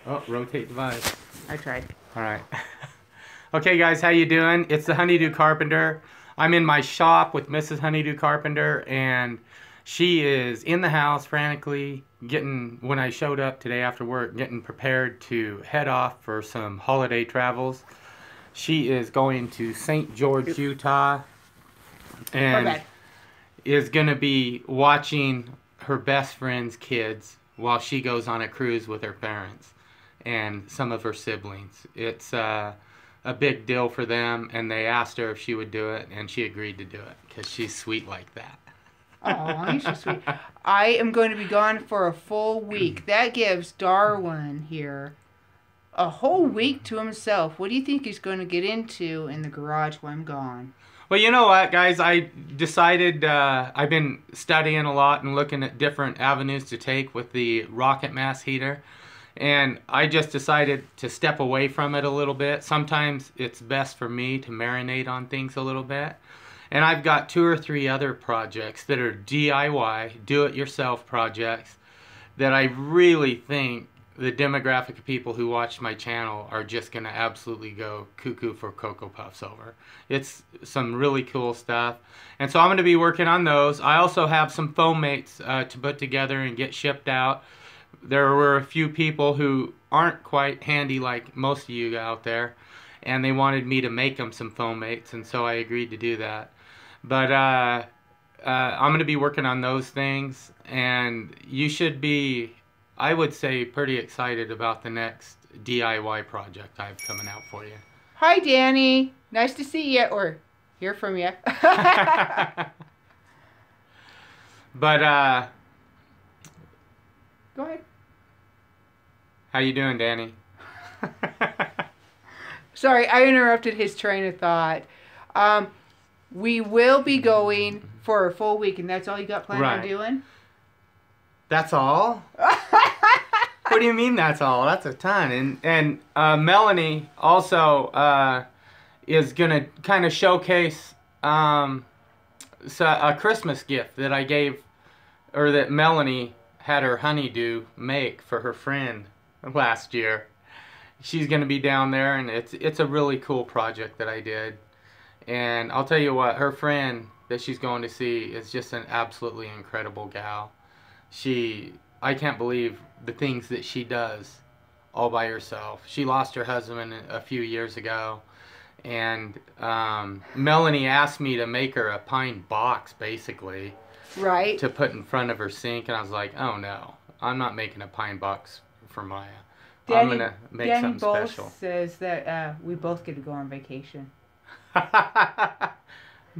Oh, rotate device. I tried. All right. Okay, guys, how you doing? It's the Do Carpenter. I'm in my shop with Mrs. Do Carpenter, and she is in the house frantically when I showed up today after work, getting prepared to head off for some holiday travels. She is going to St. George, Utah, and is going to be watching her best friend's kids while she goes on a cruise with her parents and some of her siblings. It's a big deal for them, and they asked her if she would do it, and she agreed to do it because she's sweet like that. Oh, you're so sweet. I am going to be gone for a full week. That gives Darwin here a whole week to himself. What do you think he's going to get into in the garage while I'm gone? Well, you know what, guys? I decided I've been studying a lot and looking at different avenues to take with the rocket mass heater. And I just decided to step away from it a little bit. Sometimes it's best for me to marinate on things a little bit. And I've got 2 or 3 other projects that are DIY, do-it-yourself projects that I really think the demographic of people who watch my channel are just going to absolutely go cuckoo for Cocoa Puffs over. It's some really cool stuff. And so I'm going to be working on those. I also have some foam mates to put together and get shipped out. There were a few people who aren't quite handy like most of you out there, and they wanted me to make them some foam mates, and so I agreed to do that. But I'm going to be working on those things, and you should be, I would say, pretty excited about the next DIY project I have coming out for you. Hi, Danny. Nice to see you, or hear from you. But, Go ahead. how you doing, Danny? Sorry, I interrupted his train of thought. We will be going for a full week, and that's all you got planned on doing? That's all? What do you mean that's all? That's a ton. And Melanie also is going to kind of showcase a Christmas gift that I gave, or that Melanie had her honeydew make for her friend last year. She's going to be down there, and it's a really cool project that I did. And I'll tell you what, her friend that she's going to see is just an absolutely incredible gal. I can't believe the things that she does all by herself. She lost her husband a few years ago, and Melanie asked me to make her a pine box, basically, right, to put in front of her sink, and I was like, oh no, I'm not making a pine box for Maya. I'm going to make something special. Danny says that we both get to go on vacation.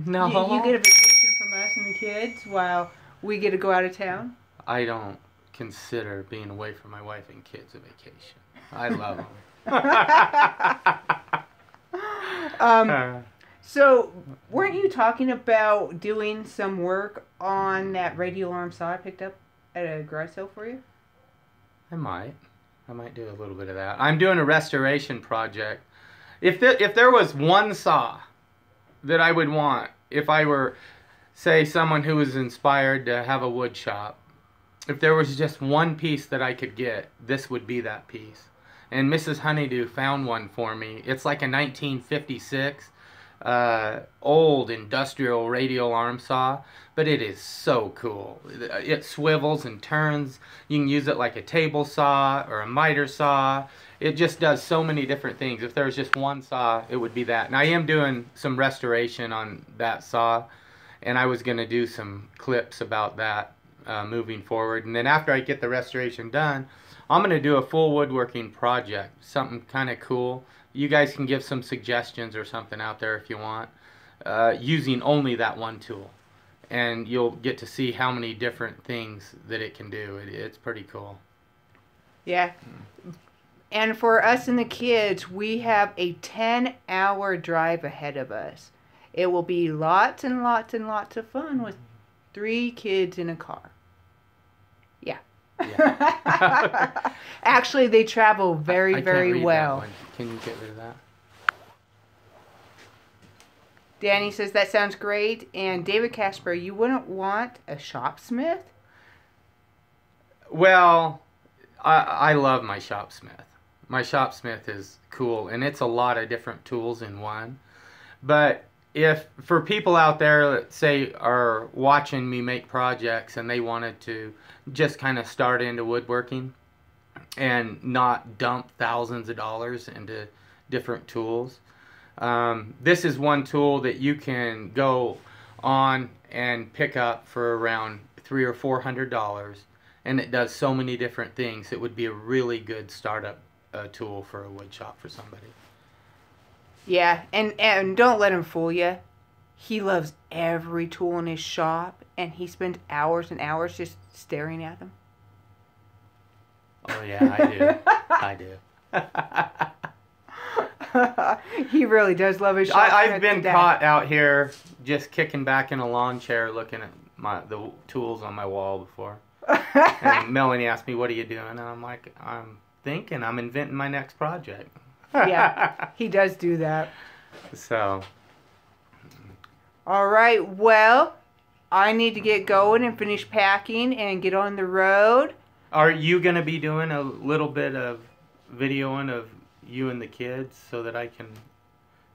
No. You get a vacation from us and the kids while we get to go out of town? I don't consider being away from my wife and kids a vacation. I love them. So, weren't you talking about doing some work on that radio alarm saw I picked up at a garage sale for you? I might do a little bit of that. I'm doing a restoration project. If there was one saw that I would want, if I were, say, someone who was inspired to have a wood shop, if there was just one piece that I could get, this would be that piece. And Mrs. Honeydew found one for me. It's like a 1956 old industrial radio alarm saw, but it is so cool. It swivels and turns. You can use it like a table saw or a miter saw. It just does so many different things. If there was just one saw, it would be that. And I am doing some restoration on that saw, and I was going to do some clips about that moving forward. And then after I get the restoration done, I'm going to do a full woodworking project, something kind of cool. You guys can give some suggestions or something out there if you want, using only that one tool. And you'll get to see how many different things that it can do. It's pretty cool. Yeah. And for us and the kids, we have a 10-hour drive ahead of us. It will be lots and lots and lots of fun with 3 kids in a car. Yeah. Actually, they travel very, very well. Can you get rid of that? Danny says that sounds great. And David Casper, you wouldn't want a shopsmith? Well, I love my shopsmith. My Shopsmith is cool, and it's a lot of different tools in one. But if for people out there that say are watching me make projects and they wanted to just kind of start into woodworking and not dump thousands of dollars into different tools, this is one tool that you can go on and pick up for around $300 or $400, and it does so many different things. It would be a really good startup tool for a wood shop for somebody. Yeah, and don't let him fool you. He loves every tool in his shop, and he spends hours and hours just staring at them. Oh yeah, I do. I do. He really does love his shop. I've been caught out here just kicking back in a lawn chair looking at the tools on my wall before. And Melanie asked me, "What are you doing?" And I'm like, "I'm thinking. I'm inventing my next project." Yeah, he does do that. So. All right, well, I need to get going and finish packing and get on the road. Are you going to be doing a little bit of videoing of you and the kids so that I can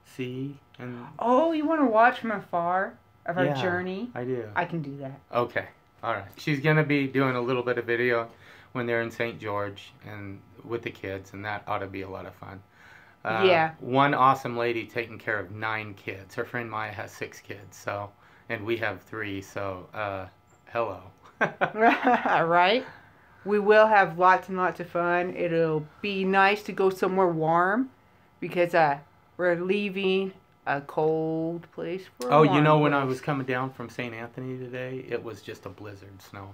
see? And Oh, you want to watch from afar of our journey? I do. I can do that. Okay. All right. She's going to be doing a little bit of video when they're in St. George and with the kids, and that ought to be a lot of fun. Yeah. One awesome lady taking care of 9 kids. Her friend Maya has 6 kids, so, and we have 3, so hello. Right? We will have lots and lots of fun. It'll be nice to go somewhere warm because we're leaving a cold place for a you know, warm when I place. was coming down from St. Anthony today, it was just a blizzard snowing.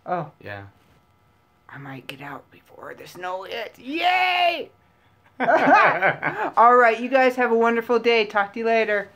Oh. Yeah. I might get out before the snow hits. Yay! All right, you guys have a wonderful day. Talk to you later.